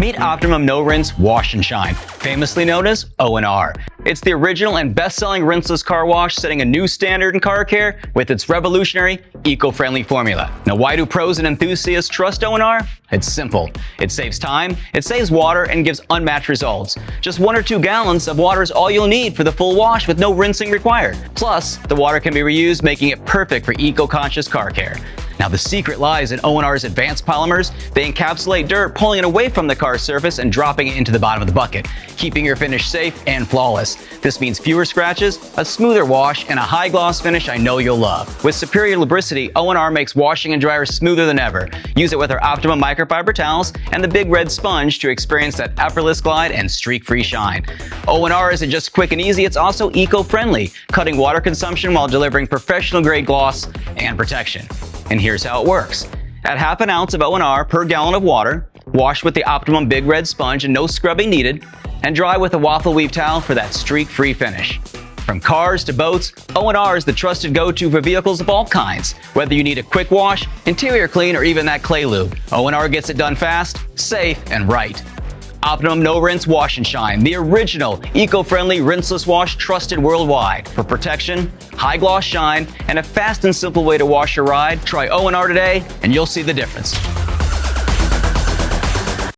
Meet Optimum No Rinse Wash and Shine, famously known as ONR. It's the original and best-selling rinseless car wash, setting a new standard in car care with its revolutionary, eco-friendly formula. Now, why do pros and enthusiasts trust ONR? It's simple. It saves time, it saves water, and gives unmatched results. Just 1 or 2 gallons of water is all you'll need for the full wash with no rinsing required. Plus, the water can be reused, making it perfect for eco-conscious car care. Now, the secret lies in ONR's advanced polymers. They encapsulate dirt, pulling it away from the car's surface and dropping it into the bottom of the bucket, keeping your finish safe and flawless. This means fewer scratches, a smoother wash, and a high gloss finish I know you'll love. With superior lubricity, ONR makes washing and dryers smoother than ever. Use it with our Optimum Microfiber Towels and the Big Red Sponge to experience that effortless glide and streak-free shine. ONR isn't just quick and easy, it's also eco-friendly, cutting water consumption while delivering professional-grade gloss and protection. And here's how it works. Add half an ounce of ONR per gallon of water, wash with the Optimum Big Red Sponge and no scrubbing needed, and dry with a waffle weave towel for that streak-free finish. From cars to boats, ONR is the trusted go-to for vehicles of all kinds. Whether you need a quick wash, interior clean, or even that clay lube, ONR gets it done fast, safe, and right. Optimum No Rinse Wash and Shine, the original eco-friendly rinseless wash trusted worldwide. For protection, high gloss shine, and a fast and simple way to wash your ride, try ONR today and you'll see the difference.